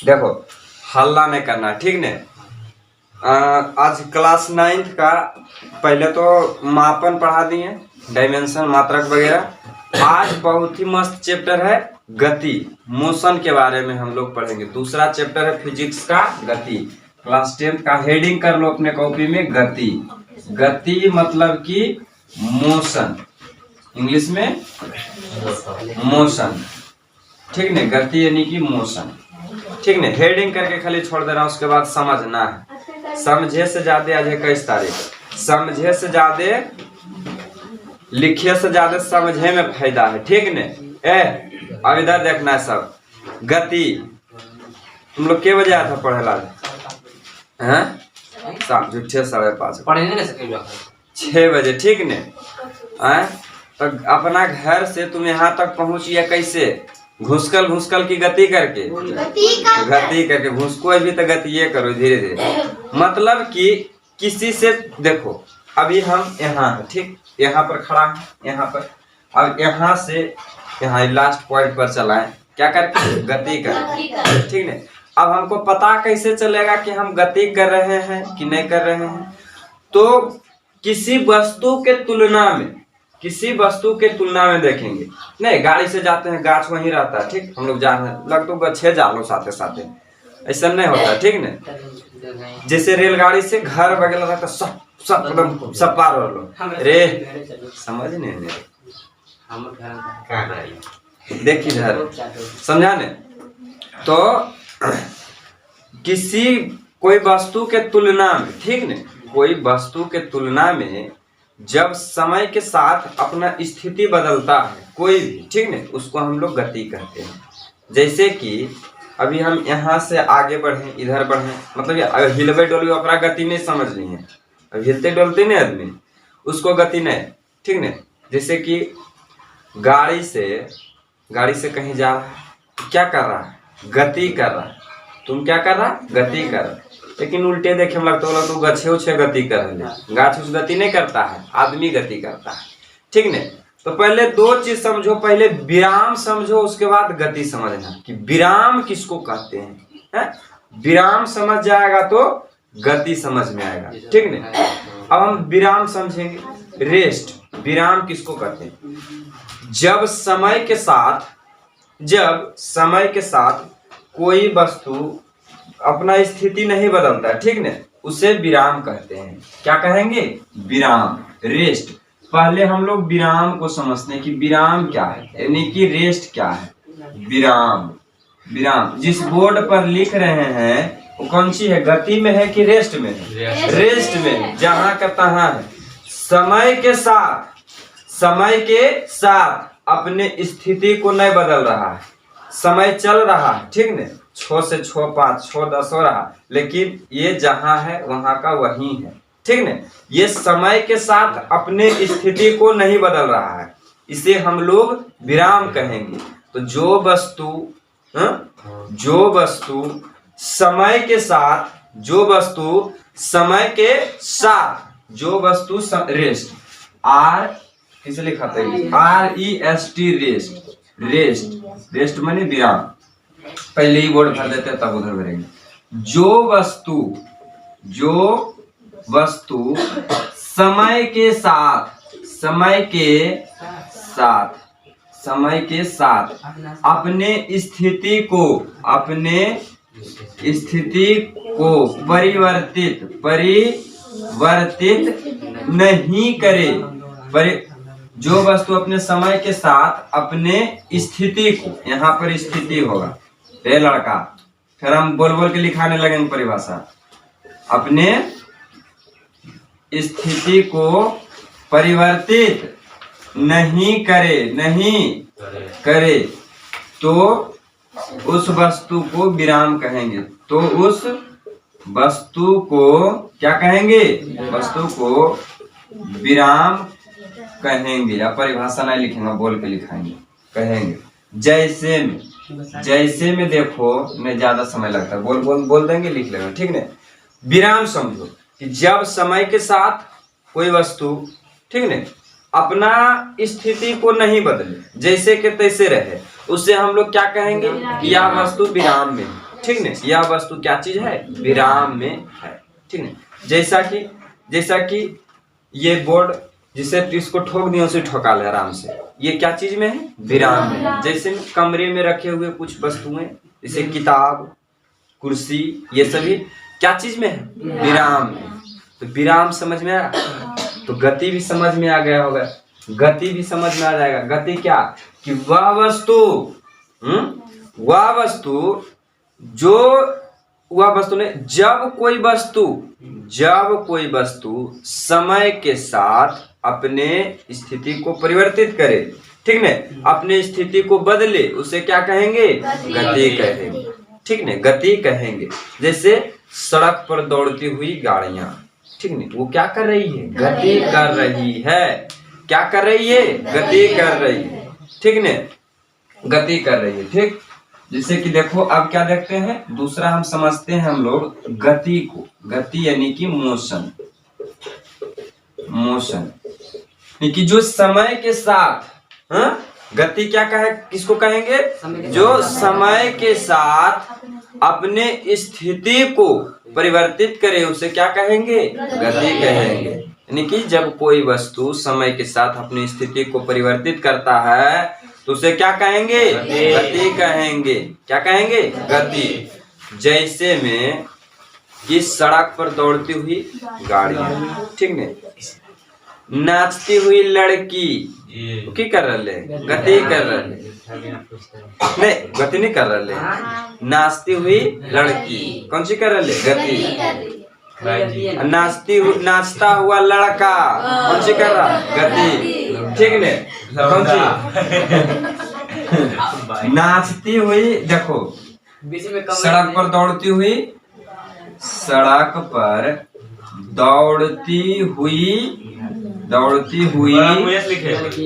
देखो हल्ला नहीं करना, ठीक ने। आज क्लास 9th का पहले तो मापन पढ़ा दिए, डायमेंशन, मात्रक वगैरह। आज बहुत ही मस्त चैप्टर है गति, मोशन के बारे में हम लोग पढ़ेंगे। दूसरा चैप्टर है फिजिक्स का गति। क्लास 10th का हेडिंग कर लो अपने कॉपी में, गति। गति मतलब कि मोशन, इंग्लिश में मोशन, ठीक ने। गति यानी कि मोशन, ठीक ने। हेडिंग करके खाली छोड़ दे रहा हूं, उसके बाद समझना है। समझे से ज्यादा आज है 21 तारीख, समझे से ज्यादा लिखे से ज्यादा समझे में फायदा है, ठीक ने। अब इधर देखना है सब। गति तुम लोग के बजे आया था पढ़े ला हैं? शाम झूठे 5:30 पढ़ने नहीं सके 6 बजे, ठीक ने। तो अपना घर से तुम यहाँ तक पहुंचिए कैसे? घुसकल की गति करके, गति करके घुसको अभी तो गति ये करो धीरे धीरे। मतलब कि किसी से देखो, अभी हम यहाँ है, ठीक, यहाँ पर खड़ा है, यहाँ पर। अब यहाँ से यहाँ लास्ट पॉइंट पर चलाएं, क्या करके? गति कर, ठीक है। अब हमको पता कैसे चलेगा कि हम गति कर रहे हैं कि नहीं कर रहे हैं? तो किसी वस्तु के तुलना में देखेंगे। नहीं, गाड़ी से जाते हैं, गाछ वहीं रहता है, ठीक, हम लोग जा रहे हैं, लग तो गच्छे जा लो साथे साथे, ऐसा नहीं होता, ठीक ने। जैसे रेलगाड़ी से घर वगैरह रहता, सब एकदम सब पार हो लो, रे समझ नहीं मेरे, देखिए इधर समझा ने। तो कोई वस्तु के तुलना में, ठीक ने, कोई वस्तु के तुलना में जब समय के साथ अपना स्थिति बदलता है कोई भी, ठीक ने, उसको हम लोग गति कहते हैं। जैसे कि अभी हम यहाँ से आगे बढ़े, इधर बढ़े, मतलब हिलवे डोलवे अपना गति नहीं समझ रही है। अब हिलते डोलते नहीं आदमी, उसको गति नहीं, ठीक ने। जैसे कि गाड़ी से कहीं जा रहा है, क्या कर रहा है? गति कर रहा है। तुम क्या कर रहा? गति कर रहा है। लेकिन उल्टे देखे हम लगता है तो गच्छे उछे गति कर रहे, गाछ उस गति नहीं करता है, आदमी गति करता है, ठीक ने। तो पहले 2 चीज समझो, पहले विराम समझो, उसके बाद गति समझना कि विराम किसको कहते हैं। विराम समझ जाएगा तो गति समझ में आएगा, ठीक ने। अब हम विराम समझेंगे। रेस्ट, विराम किसको कहते हैं? जब समय के साथ कोई वस्तु अपना स्थिति नहीं बदलता है, ठीक ने, उसे विराम कहते हैं। क्या कहेंगे? विराम, रेस्ट। पहले हम लोग विराम को समझते हैं कि विराम क्या है, यानी कि रेस्ट क्या है। विराम जिस बोर्ड पर लिख रहे हैं वो कौन सी है? गति में है कि रेस्ट में है? रेस्ट में, जहां का तहां है। समय के साथ अपने स्थिति को नहीं बदल रहा है, समय चल रहा है, ठीक ने। 6 से 6, 5, 6, 10 हो रहा, लेकिन ये जहां है वहां का वही है, ठीक ने। ये समय के साथ अपने स्थिति को नहीं बदल रहा है, इसे हम लोग विराम कहेंगे। तो जो वस्तु समय के साथ रेस्ट, आर किसे लिखा था? REST, रेस्ट माने विराम। पहले ही बोर्ड भर देते तब उधर भरेंगे। जो वस्तु समय के साथ अपने स्थिति को परिवर्तित नहीं करे। जो वस्तु अपने समय के साथ अपने स्थिति को, यहाँ पर स्थिति होगा, रे लड़का, फिर हम बोल के लिखाने लगेंगे परिभाषा। अपने स्थिति को परिवर्तित नहीं करे तो उस वस्तु को विराम कहेंगे। तो उस वस्तु को क्या कहेंगे? वस्तु को विराम कहेंगे। या परिभाषा नहीं लिखेंगे, बोल के लिखाएंगे, कहेंगे। जैसे में देखो, नहीं ज्यादा समय लगता है, बोल देंगे, लिख लेंगे, ठीक है। विराम समझो कि जब समय के साथ कोई वस्तु, ठीक है, अपना स्थिति को नहीं बदले, जैसे के तैसे रहे, उससे हम लोग क्या कहेंगे कि यह वस्तु विराम में, ठीक है। यह वस्तु क्या चीज है? विराम में है, ठीक है। जैसा कि ये बोर्ड जिसे इसको ठोक दिया उसे ठोका ले आराम से, ये क्या चीज में है? विराम में। जैसे कमरे में रखे हुए कुछ वस्तुएं जैसे किताब, कुर्सी, ये सभी क्या चीज में है? विराम में। तो विराम समझ में आया, तो गति भी समझ में आ गया होगा। गति भी समझ में आ जाएगा। गति क्या? कि वह वस्तु ने जब कोई वस्तु समय के साथ अपने स्थिति को परिवर्तित करे, ठीक ने, अपने स्थिति को बदले, उसे क्या कहेंगे? गति कहेंगे, ठीक ने, गति कहेंगे। जैसे सड़क पर दौड़ती हुई गाड़ियां, ठीक ने, वो क्या कर रही है? गति कर रही है। क्या कर रही है? गति कर रही है, ठीक ने, गति कर रही है, ठीक। जैसे कि देखो अब क्या देखते हैं, दूसरा हम समझते हैं हम लोग गति को। गति यानी कि मोशन कि जो समय के साथ, गति क्या कहे, किसको कहेंगे? जो समय के साथ अपने स्थिति को परिवर्तित करे, उसे क्या कहेंगे? गति कहेंगे। यानी कि जब कोई वस्तु समय के साथ अपनी स्थिति को परिवर्तित करता है तो उसे क्या कहेंगे? गति कहेंगे। क्या कहेंगे? गति। जैसे में कि सड़क पर दौड़ती हुई गाड़ियां, ठीक ने, नाचती हुई लड़की, की कर रहे? गति कर रहे नहीं, गति नहीं कर रहे। नाचती हुई लड़की कौन सी कर रहे? गति। नाचता हुआ लड़का कौन सी कर रहा? गति, ठीक ने। कौन सी? नाचती हुई, देखो सड़क पर दौड़ती हुई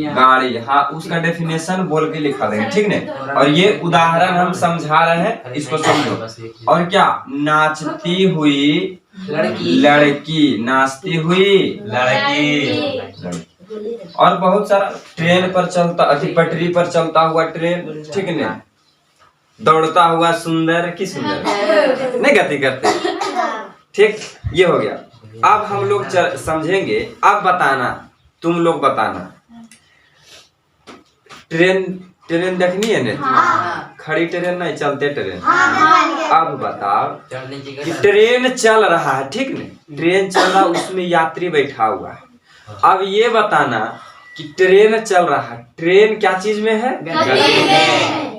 गाड़ी, हाँ, उसका डेफिनेशन बोल के लिखा देंगे, ठीक ने। और ये उदाहरण हम समझा रहे हैं, इसको समझो। और क्या? नाचती हुई लड़की, नाचती हुई लड़की। और बहुत सारा ट्रेन पर चलता, पटरी पर चलता हुआ ट्रेन, ठीक ने, दौड़ता हुआ सुंदर, की सुंदर नहीं गति करते, ठीक। ये हो गया। अब हम लोग समझेंगे। अब बताना, तुम लोग बताना, ट्रेन देखनी है ना? खड़ी ट्रेन नहीं, चलते ट्रेन। अब बताओ कि ट्रेन चल रहा है, ठीक ने, ट्रेन चल रहा, उसमें यात्री बैठा हुआ है। अब ये बताना कि ट्रेन चल रहा है, ट्रेन क्या चीज में है? गति में।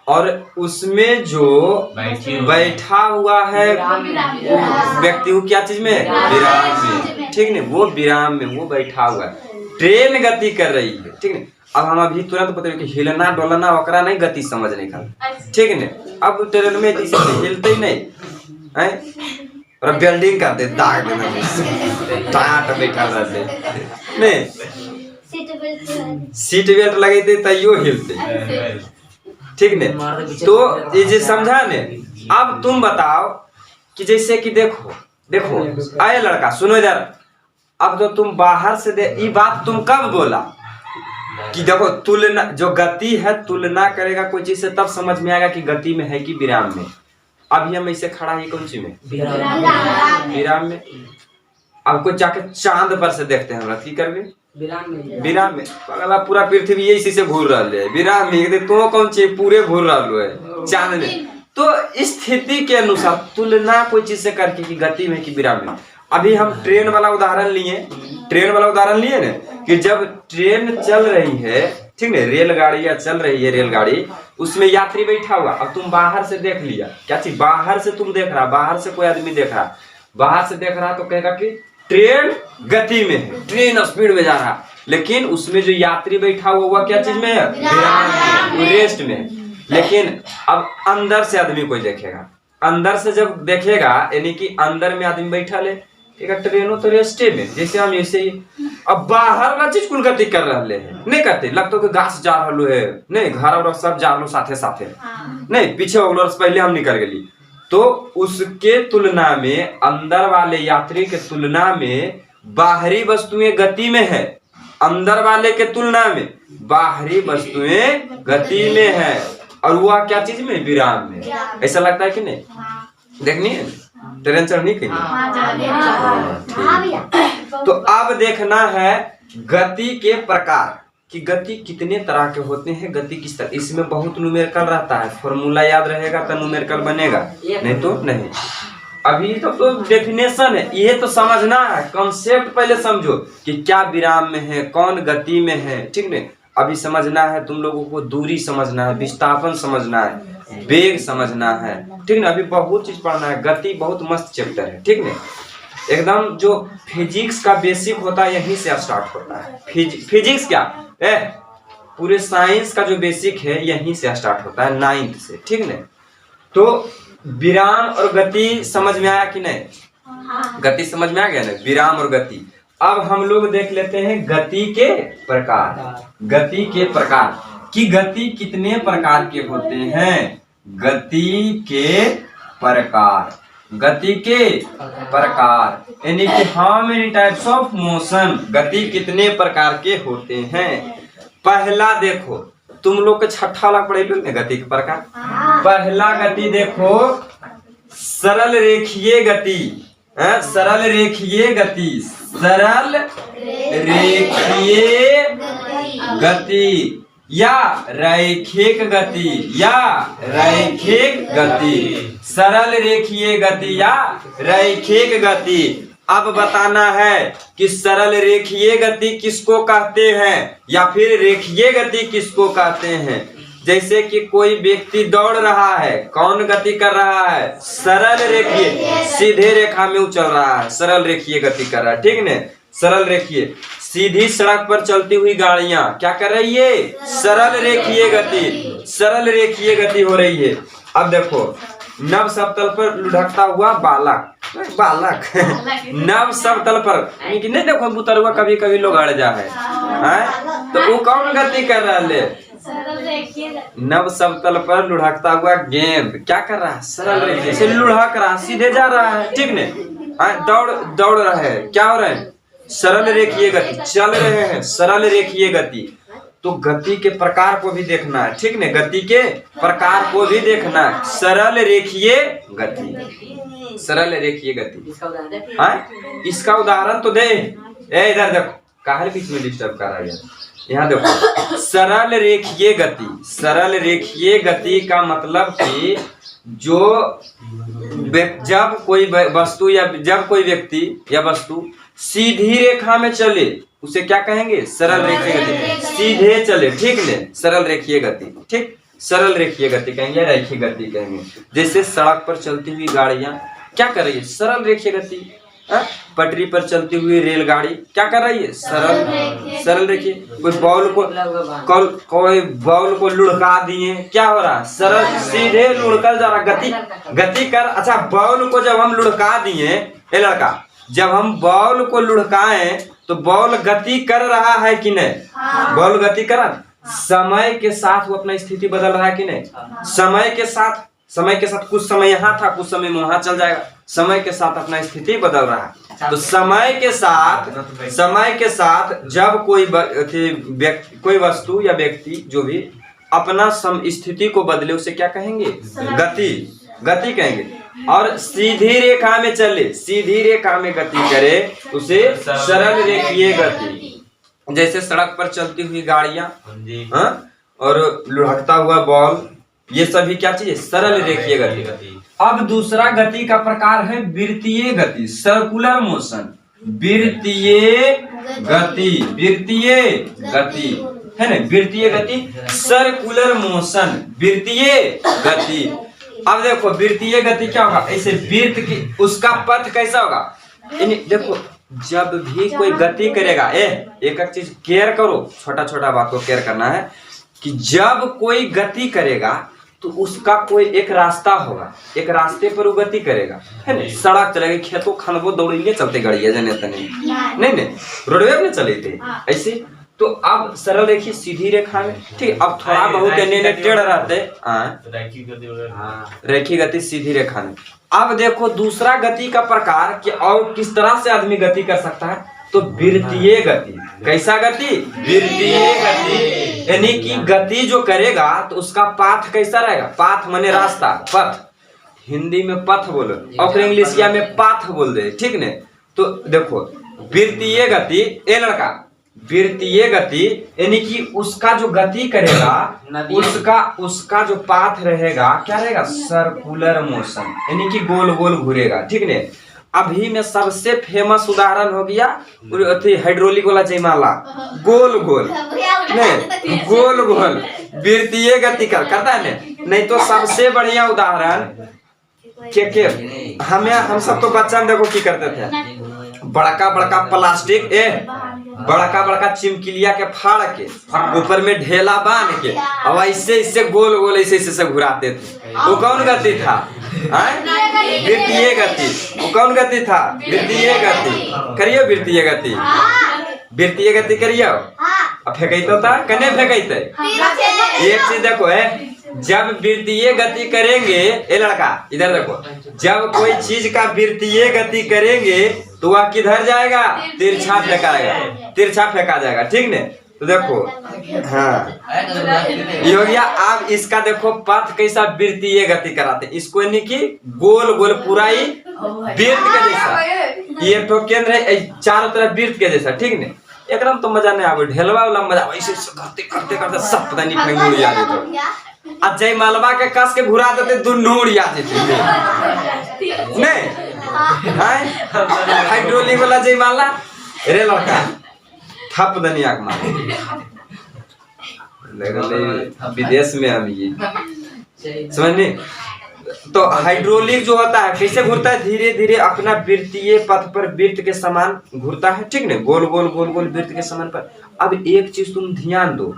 और उसमें जो बैठा हुआ है व्यक्ति, वो क्या चीज में? विराम में, ठीक ने, वो विराम में, वो बैठा हुआ है। ट्रेन गति कर रही है, ठीक है। अब हम अभी तुरंत पता कि हिलना डोलना वकरा नहीं, गति समझने का, ठीक है। अब ट्रेन में किसी से हिलते ही नहीं है, और बिल्डिंग करते दाग टाट बैठा रहते नहीं, सीट बेल्ट लगे थे तैयो हिलते, ठीक ने। तो ये समझा ने। अब तुम बताओ कि जैसे कि देखो आए लड़का, सुनो इधर। अब तो तुम बाहर से ये बात तुम कब बोला कि देखो तुलना, जो गति है तुलना करेगा कोई चीज से, तब समझ में आएगा कि गति में है कि विराम में। अभी हम ऐसे खड़ा है कौन सी में? विराम में। अब कोई जाके चांद पर से देखते हैं, हम की करबे? विराम में। अगला पूरा पृथ्वी इसी से घूर रहा है, विराम में। तो कौन सी पूरे घूर रहा है चांद में। तो स्थिति के अनुसार तुलना कोई चीज से करके कि गति में कि विराम में। अभी हम ट्रेन वाला उदाहरण लिए ना, कि जब ट्रेन चल रही है, ठीक है, रेलगाड़ियां चल रही है, रेलगाड़ी, उसमें यात्री बैठा हुआ। अब तुम बाहर से देख लिया, क्या चीज? बाहर से तुम देख रहा, बाहर से कोई आदमी देख रहा, बाहर से देख रहा तो कहेगा कि ट्रेन गति में है, ट्रेन स्पीड में जा रहा। लेकिन उसमें जो यात्री बैठा हुआ, वह क्या चीज में है? विराम में, रेस्ट में। लेकिन अब अंदर से आदमी कोई देखेगा, अंदर से जब देखेगा, यानी कि अंदर में आदमी बैठा ले, ट्रेनों तो रेस्टे में, जैसे हम ऐसे ही। अब बाहर वाला चीज कुल गति कर रहे हैं, नहीं करते, लगता कि गाछ जा रहा है, नहीं घर और सब जा रहा साथे साथे, नहीं पीछे पहले हम निकल गए। तो उसके तुलना में, अंदर वाले यात्री के तुलना में बाहरी वस्तुएं गति में है, अंदर वाले के तुलना में बाहरी वस्तुएं गति में है। और हुआ क्या चीज में, विराम में। ऐसा लगता है कि नहीं? देखनी है, ट्रेन चढ़नी के लिए। तो अब देखना है गति के प्रकार कि गति कितने तरह के होते हैं, गति किस तरह। इसमें बहुत न्यूमेरिकल रहता है, फॉर्मूला याद रहेगा तो न्यूमेरिकल बनेगा, नहीं तो नहीं। अभी तो डेफिनेशन है, ये तो समझना है, कॉन्सेप्ट पहले समझो कि क्या विराम में है, कौन गति में है, ठीक नहीं। अभी समझना है तुम लोगों को, दूरी समझना है, विस्थापन समझना है, वेग समझना है, ठीक ना। अभी बहुत चीज पढ़ना है, गति बहुत मस्त चैप्टर है, ठीक नहीं। एकदम जो फिजिक्स का बेसिक होता है यहीं से स्टार्ट होता है। फिजिक्स क्या पूरे साइंस का जो बेसिक है यहीं से स्टार्ट होता है, 9th से, ठीक नहीं। तो विराम और गति समझ में आया कि नहीं? गति समझ में आ गया ना, विराम और गति। अब हम लोग देख लेते हैं गति के प्रकार। गति के प्रकार कि गति कितने प्रकार के होते हैं, गति के प्रकार, गति के प्रकार यानी कि how many types of motion, गति कितने प्रकार के होते हैं। पहला देखो, तुम लोग के छठा वाला पढ़े लो गति के प्रकार। पहला गति देखो, सरल रेखीय गति, सरल रेखीय गति, सरल रेखीय गति या रैखिक गति, या रैखिक गति, सरल रेखीय गति या रैखिक गति। अब बताना है कि सरल रेखीय गति किसको कहते हैं या फिर रेखीय गति किसको कहते हैं। जैसे कि कोई व्यक्ति दौड़ रहा है, कौन गति कर रहा है, सरल रेखीय, सीधे रेखा में चल रहा है, सरल रेखीय गति कर रहा है, ठीक न। सरल रेखीय, सीधी सड़क पर चलती हुई गाड़ियां क्या कर रही है, सरल रेखीय गति, सरल रेखीय गति हो रही है। अब देखो, नव समतल पर लुढ़कता हुआ बालक, बालक नव समतल पर नहीं, देखो बुतरुआ कभी कभी लोग अड़ जा है, तो वो कौन गति कर रहा है, नव समतल पर लुढ़कता हुआ गेंद क्या कर रहा है, सरल रेखीय से लुढ़क रहा, सीधे जा रहा है, ठीक ने। दौड़ रहा है, क्या हो रहा है, सरल रेखीय गति, चल रहे हैं, सरल रेखीय गति। तो गति के प्रकार को भी देखना है, ठीक ने, गति के प्रकार को भी देखना है। सरल रेखीय गति, सरल रेखीय गति, इसका उदाहरण तो दे। इधर देखो, काहे बीच में डिस्टर्ब कर रहा है, यहाँ देखो, सरल रेखीय गति, सरल रेखीय गति का मतलब कि जो जब कोई वस्तु या जब कोई व्यक्ति या वस्तु सीधी रेखा में चले उसे क्या कहेंगे, सरल रेखीय गति, सीधे चले, ठीक ने, सरल रेखीय गति, ठीक, सरल रेखीय गति कहेंगे, रेखीय गति कहेंगे। जैसे सड़क पर चलती हुई गाड़ियां क्या कर रही है, सरल रेखीय गति। पटरी पर चलती हुई रेलगाड़ी क्या कर रही है, सरल रेखीय। कोई बॉल को लुढ़का दिए, क्या हो रहा है, सरल, सीधे लुढ़कर जा रहा, गति कर। अच्छा, बॉल को जब हम लुढ़का दिए, ये लड़का, जब हम बॉल को लुढ़काए तो बॉल गति कर रहा है कि नहीं, बॉल गति कर रहा, समय के साथ वो अपना स्थिति बदल रहा है कि नहीं, समय के साथ कुछ समय यहाँ था, कुछ समय वहां चल जाएगा, समय के साथ अपना स्थिति बदल रहा है। तो समय के साथ जब कोई वस्तु या व्यक्ति जो भी अपना स्थिति को बदले उसे क्या कहेंगे, गति कहेंगे। और सीधी रेखा में चले, सीधी रेखा में गति करे उसे सरल रेखीय गति। जैसे सड़क पर चलती हुई गाड़ियां और लुढ़कता हुआ बॉल, ये सभी क्या चीज है, सरल रेखीय गति। अब दूसरा गति का प्रकार है वृत्तीय गति, सर्कुलर मोशन, वृत्तीय गति, वृत्तीय गति है ना, वृत्तीय गति, सर्कुलर मोशन, वृत्तीय गति। अब देखो वृत्तीय गति क्या होगा, ऐसे वृत्त की उसका पथ कैसा होगा, देखो जब भी कोई गति करेगा, एक चीज केयर करो, छोटा छोटा बात को केयर करना है कि जब कोई गति करेगा तो उसका कोई एक रास्ता होगा, एक रास्ते पर वो गति करेगा, है ना। सड़क चलेगी, खेतों खनबो दौड़ेंगे चलते गाड़िया जने तने, नहीं रोडवे में चले थे ऐसे। तो अब सरल रेखीय सीधी रेखा में, ठीक, अब थोड़ा बहुत टेढ़ रहते, रेखीय गति सीधी रेखा में। अब देखो दूसरा गति का प्रकार कि और किस तरह से आदमी गति कर सकता है, तो वृत्तीय गति। कैसा गति, वृत्तीय गति। यानी कि गति जो करेगा तो उसका पाथ कैसा रहेगा। पाथ माने रास्ता, पथ, हिंदी में पथ बोलो और फिर इंग्लिशिया में पाथ बोल दे, ठीक ने। तो देखो वृत्तीय गति, ए लड़का, वृत्तीय गति यानी कि उसका जो गति करेगा उसका जो पाथ रहेगा क्या रहेगा, सर्कुलर मोशन, यानी कि गोल गोल घूरेगा, ठीक ने। अभी में सबसे फेमस उदाहरण हो गया हाइड्रोलिक वाला जयमाला, गोल गोल नहीं, गोल गोल वृत्तीय गति करता है नहीं तो सबसे बढ़िया उदाहरण के हम सब तो बच्चा में देखो की करते थे, बड़का बड़का प्लास्टिक बड़का बड़का चिमकिलिया के फाड़ के ऊपर में ढेला बांध के अब ऐसे इससे गोल गोल ऐसे घुराते थे। वो कौन गति था, वृत्तीय गति। वो कौन गति था, वृत्तीय गति। करियो वृत्तीय गति, वृत्तीय गति करियो। अब फेंकते था कने फेंकते, एक चीज देखो जब वृत्तीय गति करेंगे, ए लड़का इधर देखो, जब कोई चीज का वृत्तीय गति करेंगे तो वह किधर जाएगा, तिरछा फेंका जाएगा, ठीक ने। तो देखो हाँ ये हो गया। अब इसका देखो पथ कैसा वृत्तीय गति कराते, इसको यानी कि गोल गोल पूरा ही वृत्त के जैसा, ये तो केंद्र है चारों तरफ वृत्त के जैसा, ठीक ने। एकदम तो मजा नहीं आवे, ढेलवा वाला मजा ऐसे करते करते सब पता नहीं कहीं उड़ जाते। आ जय मालवा के कस के घुरा देते दुनू उड़िया देते नहीं, हाइड्रोलिक वाला जय माला रे लड़का थप दनी आग मार विदेश में हम ये समझने। तो हाइड्रोलिक जो होता है कैसे घूरता है, धीरे धीरे अपना वृत्तीय पथ पर वृत्त के समान घूरता है, ठीक ने, गोल गोल गोल गोल वृत्त के समान पर। अब एक चीज तुम ध्यान दो,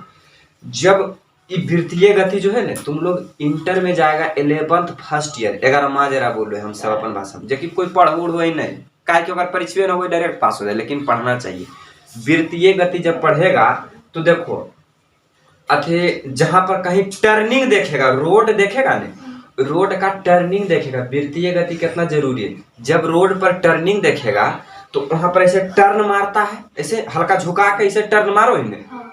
जब ये वृत्तीय गति जो है ना, तुम लोग इंटर में जाएगा 11th फर्स्ट ईयर 11वां जरा बोल रहे हम सब अपन भाषा में, जबकि कोई पढ़ उड़ ही नहीं काय के अगर परीक्षा ना हो डायरेक्ट पास हो जाए, लेकिन पढ़ना चाहिए। वृत्तीय गति जब पढ़ेगा तो देखो अथे जहां पर कहीं टर्निंग देखेगा, रोड देखेगा ना, रोड का टर्निंग देखेगा, वृत्तीय गति कितना जरूरी है। जब रोड पर टर्निंग देखेगा तो वहां पर ऐसे टर्न मारता है, ऐसे हल्का झुका के ऐसे टर्न मारो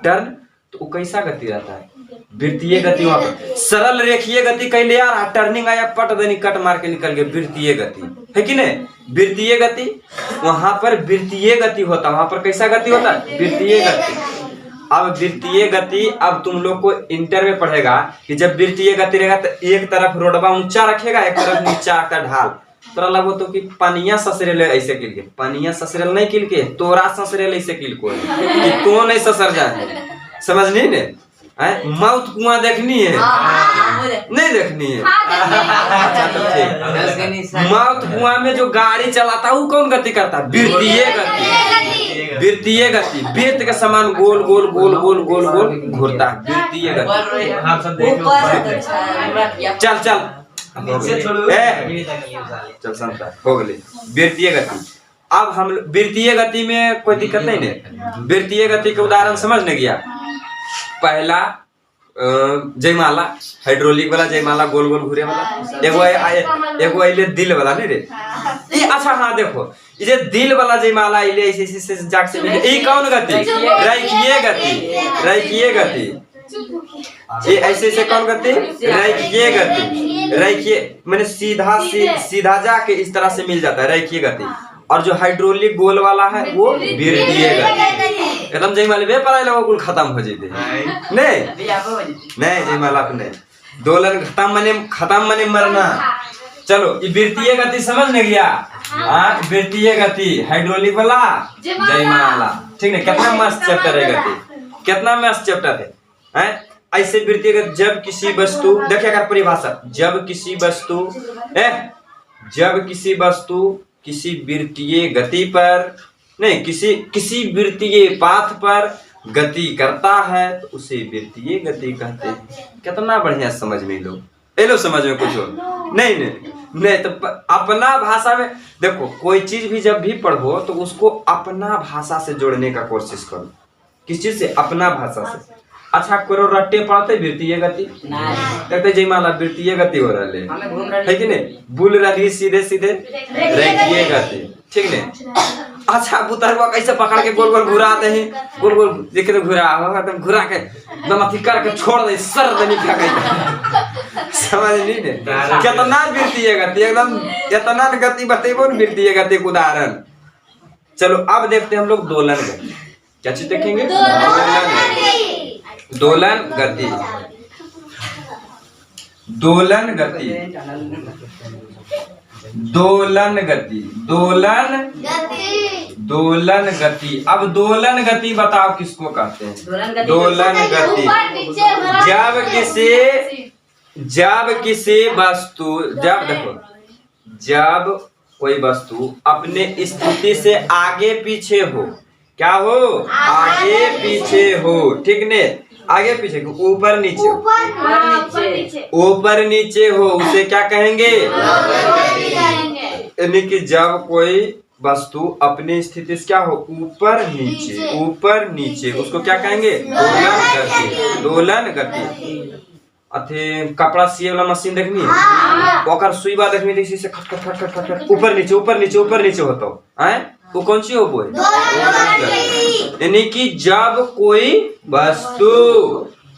टर्न, तो वो कैसा गति रहता है, वृत्तीय गति। वहां पर सरल रेखीय गति कैले आ रहा, टर्निंग आया पट दनी कट मार के निकल गया, वृत्तीय गति है कि नहीं, वृत्तीय गति। वहां पर वृत्तीय गति होता, वहां पर कैसा गति होता, वृत्तीय गति। अब वृत्तीय गति अब तुम लोग को इंटर में पढ़ेगा कि जब वृत्तीय गति रहेगा तो एक तरफ रोडवा ऊंचा रखेगा, एक तरफ नीचा रखता ढाल, तोरा लगो तो कि पनिया ससरेल ऐसे किल के, पनिया ससरेल नहीं किल के, तोरा ससरेल ऐसे किल को कि तो नहीं ससर जाए, समझ नहीं ने। मौत कुआं देखनी है, नहीं देखनी है, अच्छा तो ठीक। मौत कुआं में जो गाड़ी चलाता है वो कौन गति करता है, वृत्तीय गति। वृत्तीय गति वृत्त के समान गोल गोल गोल गोल गोल गोल घूरता है, वृत्तीय गति। चल चल चल संता हो गई वृत्तीय गति। अब हम वृत्तीय गति में कोई दिक्कत नहीं है। वृत्तीय गति के उदाहरण समझने गया, पहला जयमाला, हाइड्रोलिक वाला जयमाला गोल गोल घूरे वाला, एगो आइले दिल वाला नहीं रे, ये अच्छा हाँ देखो ये दिल वाला जयमाला आइले ऐसे ऐसे जाग से मिले, ये कौन गति, रेखीय गति, रेखीय गति। ये ऐसे ऐसे कौन गति, रेखीय गति। रेखीय माने सीधा जाके इस तरह से मिल जाता है, रेखीय गति। और जो हाइड्रोलिक गोल वाला है वो वृत्तीय गति। एकदम जयमाला वे पढ़ाई लोगों कुल खत्म हो जाते नहीं जयमाला नहीं, दोलन खत्म मने मरना। चलो ये वृत्तीय गति समझ नहीं गया, वृत्तीय गति हाइड्रोलिक वाला जयमाला, ठीक है। कितना मस्त चैप्टर है गति, कितना मस्त चैप्टर है। ऐसे वृत्तीय गति जब किसी वस्तु देखिएगा परिभाषा, जब किसी वस्तु किसी वृत्तीय गति पर नहीं किसी वृत्तीय पाथ पर गति करता है तो उसे वृत्तीय गति कहते हैं। कितना बढ़िया समझ में लो, लो समझ में कुछ हो नहीं तो अपना भाषा में देखो, कोई चीज भी जब भी पढ़ो तो उसको अपना भाषा से जोड़ने का कोशिश करो। किस चीज से, अपना भाषा से। अच्छा करो रट्टे पढ़ते वृत्तीय गति कहते जयमाला वृत्तीय गति हो रहा है कि नहीं, बुल रही सीधे सीधे रेखीय गति, ठीक नहीं। अच्छा बुतरवा कैसे पकड़ के गोल गोल घुराते हैं, गोल गोल देखे तो घुरा होगा तुम घुरा के दम अथी करके छोड़ दे सर दनी फेंक। समझ नहीं ने कितना गिरती है गति, एकदम इतना गति बतेबो न गिरती है गति उदाहरण। चलो अब देखते हैं हम लोग दोलन गति। क्या चीज देखेंगे? दोलन गति। दोलन गति, दोलन गति, दोलन गति। अब दोलन गति बताओ किसको कहते हैं? दोलन गति जब किसी वस्तु, जब देखो जब कोई वस्तु अपने स्थिति से आगे पीछे हो, क्या हो? आगे पीछे हो, ठीक ने? आगे पीछे को, ऊपर नीचे, ऊपर नीचे हो, उसे क्या कहेंगे? यानी कि जब कोई वस्तु अपनी स्थिति से क्या हो? ऊपर नीचे, ऊपर नीचे, उसको क्या कहेंगे? दोलन गति। दोलन गति। अथे कपड़ा सिए वाला मशीन देखनी है, ओकर सुईबा देखनी थी, से खट खट खट खट खट ऊपर नीचे ऊपर नीचे ऊपर नीचे होता है, वो कौन सी हो? वो यानी कि जब कोई वस्तु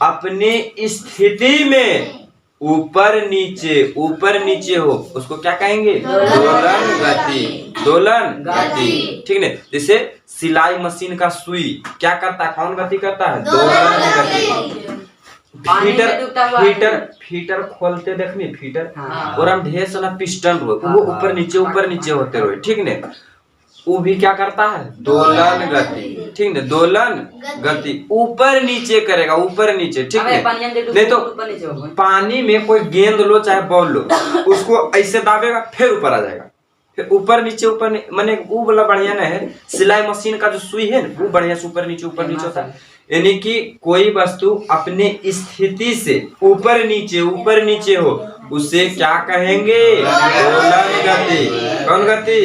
अपनी स्थिति में ऊपर नीचे हो, उसको क्या कहेंगे? दोलन गति। दोलन गति, ठीक है। जैसे सिलाई मशीन का सुई क्या करता है? कौन गति करता है? दोलन गति। फीटर खोलते देखनी, फीटर और हम ढेर सारा पिस्टन रो, वो ऊपर नीचे होते रहे, ठीक ने? वो भी क्या करता है? दोलन गति, ठीक है। दोलन गति ऊपर नीचे करेगा, ऊपर नीचे, ठीक है। नहीं तो पानी में कोई गेंद लो चाहे बॉल लो, उसको ऐसे दाबेगा फिर ऊपर आ जाएगा, फिर ऊपर नीचे माने वो वाला बढ़िया नहीं है। सिलाई मशीन का जो सुई है ना, वो बढ़िया से ऊपर नीचे होता है। यानी कि कोई वस्तु अपने स्थिति से ऊपर नीचे हो, उसे क्या कहेंगे? दोलन गति। कौन गति?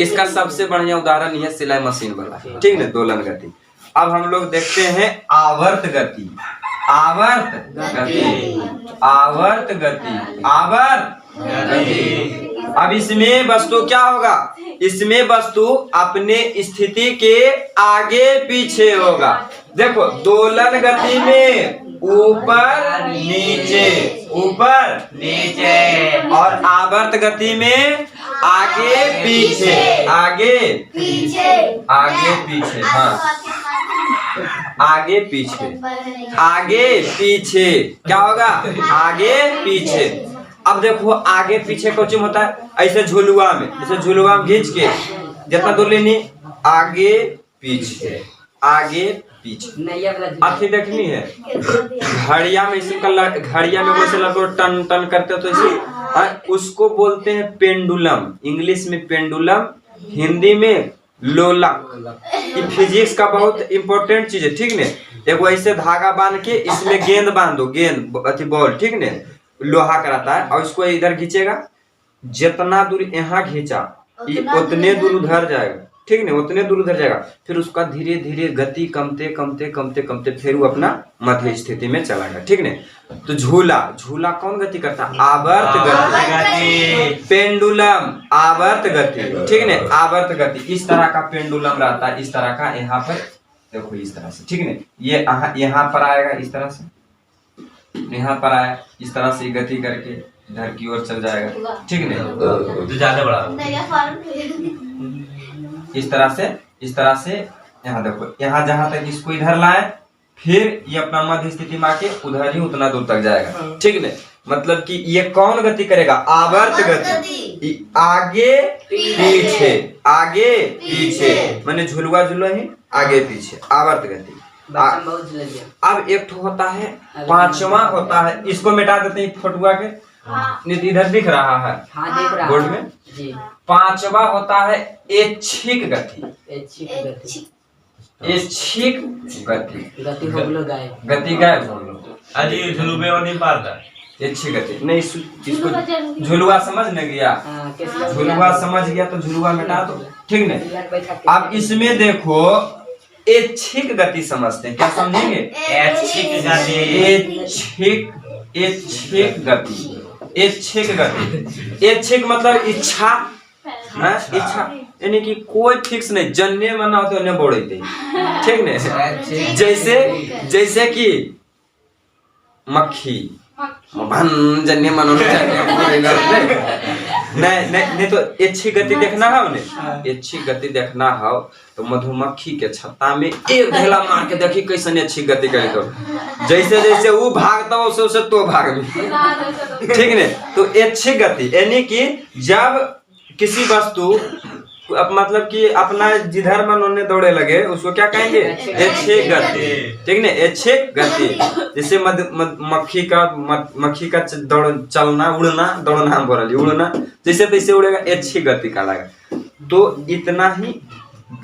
इसका सबसे बढ़िया उदाहरण यह सिलाई मशीन वाला, ठीक है, दोलन गति। अब हम लोग देखते हैं आवर्त गति। आवर्त गति, आवर्त गति, आवर्त गति। अब इसमें वस्तु क्या होगा? इसमें वस्तु अपने स्थिति के आगे पीछे होगा। देखो दोलन गति में ऊपर नीचे, ऊपर नीचे, और आवर्त गति में आगे पीछे, आगे पीछे, हाँ, आगे पीछे क्या होगा? आगे पीछे। अब देखो आगे पीछे कोचिंग होता है ऐसे झुलुआ में, जैसे झुलुआ में खींच के जितना दूर लेनी, आगे पीछे, आगे पीछे। अथी देखनी है घड़िया में, इसी घड़िया में वैसे लगो टन टन करते तो इसी, उसको बोलते हैं पेंडुलम। इंग्लिश में पेंडुलम, हिंदी में लोलक। ये फिजिक्स का बहुत इंपॉर्टेंट चीज है, ठीक ने? एक ऐसे धागा बांध के इसमें गेंद बांध दो, गेंद अथी बॉल, ठीक ने? लोहा का रहता है, और इसको इधर खींचेगा, जितना दूर यहाँ खींचा उतने दूर उधर जाएगा, ठीक नहीं? उतने दूर उधर जाएगा, फिर उसका धीरे धीरे गति कमते फिर वो अपना मध्य स्थिति में चलाएगा, ठीक नहीं? तो झूला कौन गति करता है? आवर्त गति। पेंडुलम आवर्त गति, ठीक है। आवर्त गति इस तरह का पेंडुलम रहता है, इस तरह का, यहाँ पर देखो इस तरह से, ठीक है। ये यहाँ पर आएगा, इस तरह से यहाँ पर आया, इस तरह से गति करके इधर की ओर चल जाएगा, ठीक है। तो ज्यादा बड़ा इस तरह से यहाँ देखो, यहाँ जहां तक इसको इधर लाए, फिर ये अपना मध्य स्थिति में आके उधर ही उतना दूर तक जाएगा, ठीक है। मतलब कि ये कौन गति करेगा? आवर्त गति। आगे पीछे माने झुलुआ ही आगे पीछे, आवर्त गति। अब एक होता है पांचवा होता है, इसको मिटा देते हैं फोटुआ के, इधर दिख रहा है बोर्ड में। पांचवा होता है ऐच्छिक गति। ऐच्छिक गति गायब हो लो, अजी झुलुबे नहीं पाता। ऐच्छिक गति नहीं, इसको झुलुआ समझ न गया, झुलुआ समझ गया तो झुलुआ मिटा दो, ठीक नहीं। अब इसमें देखो ऐच्छिक गति समझते हैं, क्या समझेंगे? ऐच्छिक गति। ऐच्छिक मतलब इच्छा, इच्छा यानी कि कोई फिक्स नहीं, जन्ने मना होते उन्हें बोड़ते, ठीक नहीं। जैसे कि मक्खी जन्ने मनो नहीं तो अच्छी गति देखना है उन्हें, अच्छी गति देखना हो तो मधुमक्खी के छत्ता में एक ढेला मार के देखी कैसे अच्छी गति करे, तो जैसे वो भागता हो उसे तो भाग में, ठीक नहीं। तो अच्छी गति यानी कि जब किसी वस्तु मतलब कि अपना जिधर मन उन्हें दौड़े लगे उसको क्या कहेंगे, अच्छी गति, ठीक नहीं, अच्छी गति। जैसे मक्खी का चलना, उड़ना, दौड़ना हम बोल रहे, उड़ना जैसे तैसे उड़ेगा, अच्छी गति का लगा। तो इतना ही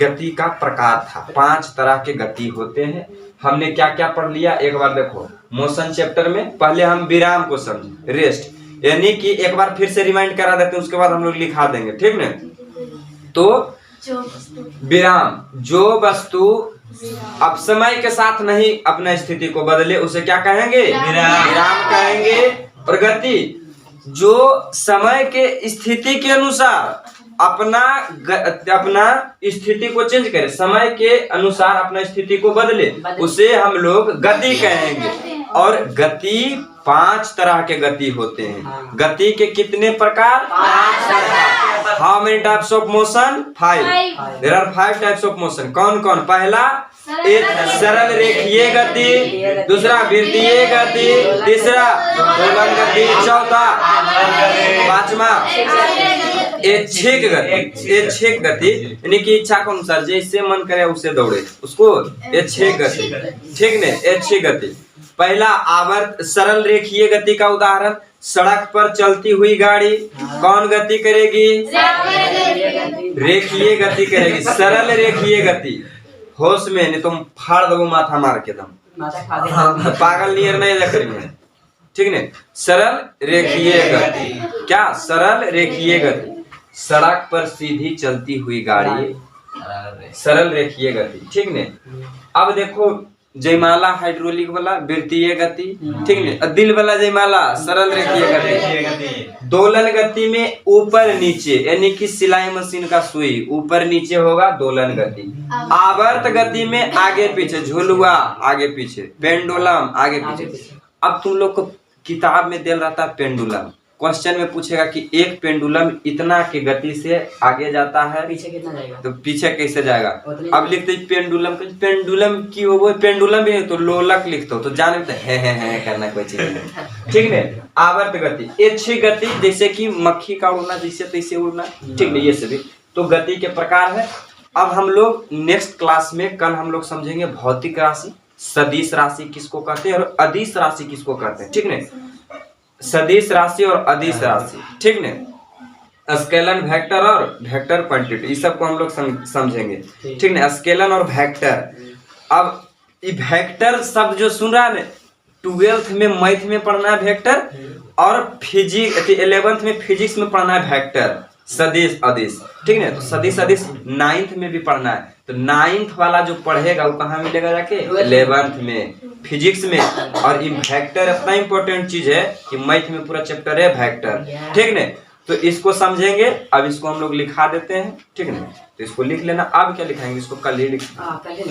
गति का प्रकार था। 5 तरह के गति होते हैं। हमने क्या क्या पढ़ लिया एक बार देखो, मोशन चैप्टर में पहले हम विराम को समझे, रेस्ट, यानी कि एक बार फिर से रिमाइंड करा देते हैं, उसके बाद हम लोग लिखा देंगे, ठीक ना। तो विराम, जो वस्तु अब समय के साथ नहीं अपना स्थिति को बदले उसे क्या कहेंगे, विराम कहेंगे। और गति, जो समय के स्थिति के अनुसार अपना स्थिति को चेंज करे, समय के अनुसार अपना स्थिति को बदले, उसे हम लोग गति कहेंगे। और गति 5 तरह के गति होते हैं। गति के कितने प्रकार, 5। How many types of motion, 5। There are 5 types of motion. कौन कौन? पहला एक सरल रेखीय गति, दूसरा वृत्तीय गति, तीसरा दोलन गति, चौथा, पांचवा ऐच्छिक गति। ऐच्छिक गति यानी कि इच्छा के अनुसार जैसे मन करे उसे दौड़े, उसको ऐच्छिक गति, ठीक नहीं, ऐच्छिक गति। पहला आवर्त सरल रेखीय गति का उदाहरण, सड़क पर चलती हुई गाड़ी कौन गति करेगी, रेखीय गति करेगी, सरल रेखीय गति। होश में नहीं तुम फाड़ दो माथा मार के दम, पागल नियर नहीं रखेंगे, ठीक नहीं। सरल रेखीय गति, क्या सरल रेखीय गति, सड़क पर सीधी चलती हुई गाड़ी, सरल रेखीय गति, ठीक नहीं। अब देखो जयमाला हाइड्रोलिक वाला वृत्तीय गति, ठीक नहीं। दिल वाला जयमाला सरल रेखीय गति। दोलन गति में ऊपर नीचे यानी कि सिलाई मशीन का सुई ऊपर नीचे होगा, दोलन गति। आवर्त गति में आगे पीछे, झुलुआ आगे पीछे, पेंडुलम आगे पीछे। अब तुम लोग को किताब में दिया रहता है पेंडुलम, क्वेश्चन में पूछेगा कि एक पेंडुलम इतना की गति से आगे जाता है, पीछे कितना जाएगा, तो पीछे कैसे जाएगा। अब लिखते पेंडुलम, पेंडुलम की वो पेंडुलम भी है तो लोलक लिखते हो तो जाने तो है करना कोई चीज नहीं, ठीक है। आवर्त गति, ऐच्छिक गति जैसे कि मक्खी का उड़ना, जैसे तैसे उड़ना, ठीक है, ये सभी तो गति के प्रकार है। अब हम लोग नेक्स्ट क्लास में कल हम लोग समझेंगे भौतिक राशि, सदिश राशि किसको कहते हैं और अदिश राशि किसको कहते हैं, ठीक है। सदिश राशि और अदिश राशि, ठीक ने। स्केलन वेक्टर और वेक्टर क्वांटिटी, इस सब को हम लोग समझेंगे, ठीक ने। स्केलन और वेक्टर, अब ये वेक्टर शब्द जो सुन रहा है 12th में मैथ में पढ़ना है वेक्टर, और फिजिक्स 11th में फिजिक्स में पढ़ना है वेक्टर, सदिश अदिश, ठीक है। तो सदिश अदिश 9th में भी पढ़ना है, तो 9th वाला जो पढ़ेगा वो कहाँ मिलेगा जाके, 11th में फिजिक्स में। और ये वेक्टर इतना इंपॉर्टेंट चीज है कि मैथ में पूरा चैप्टर है वेक्टर, ठीक है। तो इसको समझेंगे, अब इसको हम लोग लिखा देते हैं, ठीक है। तो इसको लिख लेना। अब क्या लिखाएंगे, इसको कल ही लिखेंगे।